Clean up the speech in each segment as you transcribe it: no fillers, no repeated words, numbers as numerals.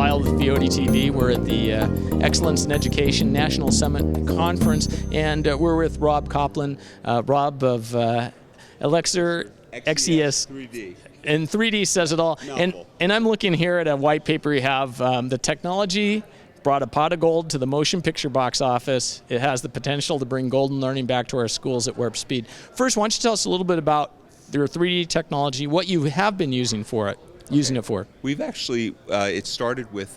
filed with VOD-TV. We're at the Excellence in Education National Summit Conference, and we're with Rob Koplin, Rob of Elixir XES. 3D. And 3D says it all. And I'm looking here at a white paper you have. The technology brought a pot of gold to the motion picture box office. It has the potential to bring golden learning back to our schools at warp speed. First, why don't you tell us a little bit about your 3D technology, what you have been using for it, using it for? We've actually, it started with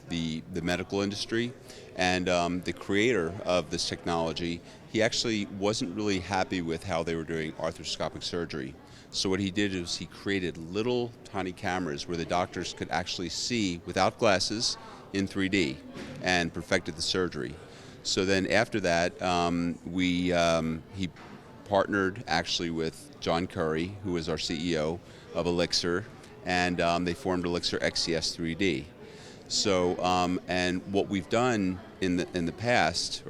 the medical industry, and the creator of this technology, he actually wasn't really happy with how they were doing arthroscopic surgery. So what he did is he created little tiny cameras where the doctors could actually see without glasses in 3D and perfected the surgery. So then after that, he partnered actually with John Curry, who is our CEO of Elixir, and they formed Elixir XES 3D. So, and what we've done in the past,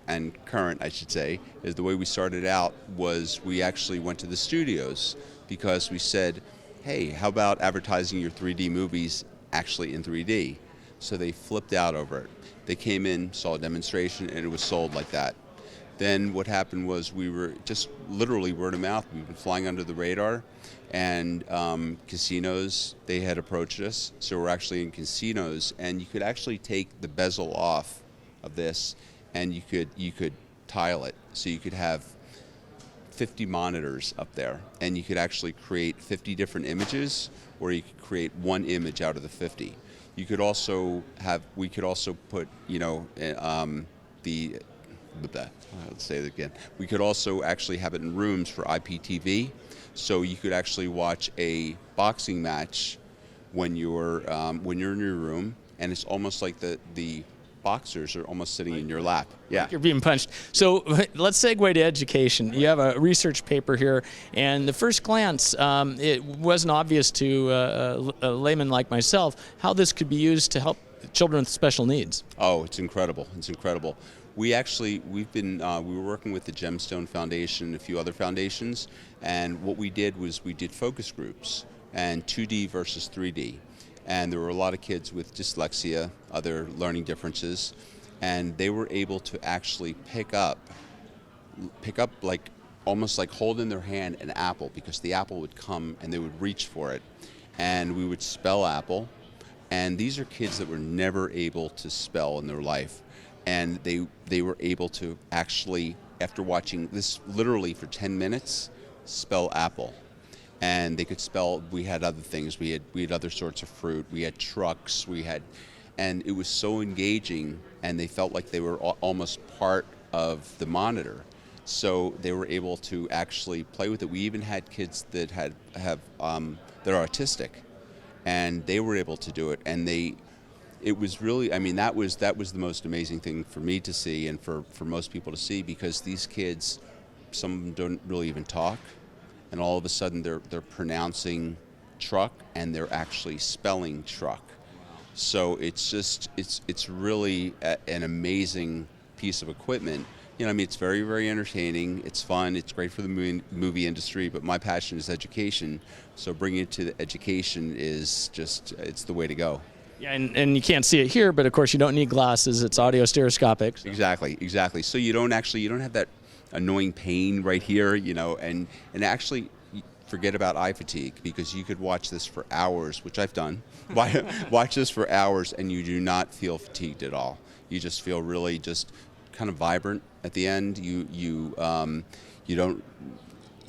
and current, I should say, is the way we started out was we actually went to the studios because we said, hey, how about advertising your 3D movies actually in 3D? So they flipped out over it. They came in, saw a demonstration, and it was sold like that. Then what happened was we were just literally word of mouth. We've been flying under the radar, and casinos, they had approached us. So we're actually in casinos, and you could actually take the bezel off of this, and you could tile it. So you could have 50 monitors up there, and you could actually create 50 different images, or you could create one image out of the 50. You could also we could also put, let's say it again. We could also actually have it in rooms for IPTV, so you could actually watch a boxing match when you're in your room, and it's almost like the boxers are almost sitting in your lap. Yeah, like you're being punched. So let's segue to education. You have a research paper here, and the first glance, it wasn't obvious to a layman like myself how this could be used to help children with special needs. Oh, it's incredible! It's incredible. We were working with the Gemstone Foundation and a few other foundations, and what we did was we did focus groups and 2D versus 3D. And there were a lot of kids with dyslexia, other learning differences, and they were able to actually pick up like almost like hold in their hand an apple, because the apple would come and they would reach for it, and we would spell apple. And these are kids that were never able to spell in their life, and they were able to actually, after watching this literally for 10 minutes, spell apple. And they could spell. We had other things. We had other sorts of fruit. We had trucks. And it was so engaging. And they felt like they were almost part of the monitor. So they were able to actually play with it. We even had kids that that are autistic, and they were able to do it. And it was really. I mean, that was the most amazing thing for me to see, and for most people to see, because these kids, some of them don't really even talk. And all of a sudden they're pronouncing truck, and they're actually spelling truck. So it's really an amazing piece of equipment. It's very, very entertaining. It's fun. It's great for the movie industry. But my passion is education. So bringing it to the education is it's the way to go. Yeah, and you can't see it here, but of course you don't need glasses. It's autostereoscopic. So. Exactly. So you don't have that annoying pain right here, and actually forget about eye fatigue, because you could watch this for hours, which I've done. Watch this for hours, and you do not feel fatigued at all. You just feel really just kind of vibrant at the end. You don't.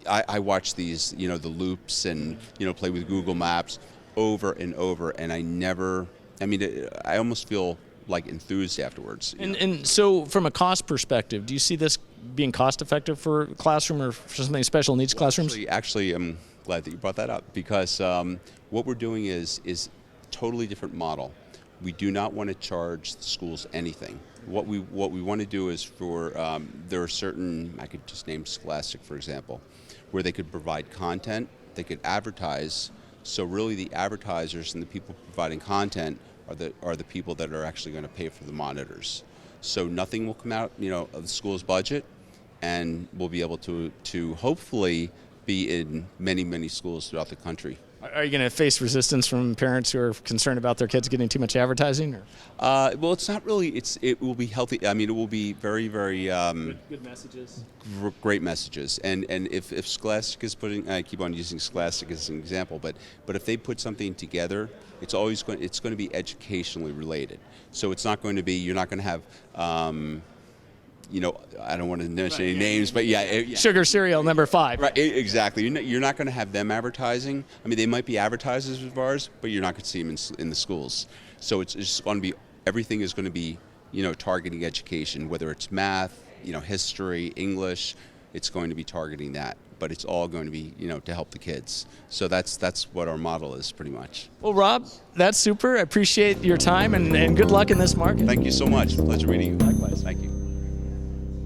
I watch these, the loops, and play with Google Maps over and over, and I almost feel like enthused afterwards. And so from a cost perspective, do you see this being cost effective for a classroom or for something special needs classrooms? Actually, I'm glad that you brought that up, because what we're doing is a totally different model. We do not want to charge the schools anything. What we want to do is there are certain, I could just name Scholastic, for example, where they could provide content, they could advertise. So really the advertisers and the people providing content are the people that are actually going to pay for the monitors. So nothing will come out, of the school's budget, and we'll be able to hopefully be in many, many schools throughout the country. Are you going to face resistance from parents who are concerned about their kids getting too much advertising? Or? Well, it's not really. It will be healthy. I mean, it will be very, very Good messages. great messages. And if Scholastic is putting, I keep on using Scholastic as an example, but if they put something together, it's going to be educationally related. So it's not going to be. You're not going to have. I don't want to mention any names, but yeah. Sugar cereal number 5. Right, exactly. You're not going to have them advertising. I mean, they might be advertisers of ours, but you're not going to see them in the schools. So it's just going to be, everything is going to be, targeting education, whether it's math, history, English, it's going to be targeting that. But it's all going to be, to help the kids. So that's what our model is, pretty much. Well, Rob, that's super. I appreciate your time, and good luck in this market. Thank you so much. Pleasure meeting you. Likewise. Thank you.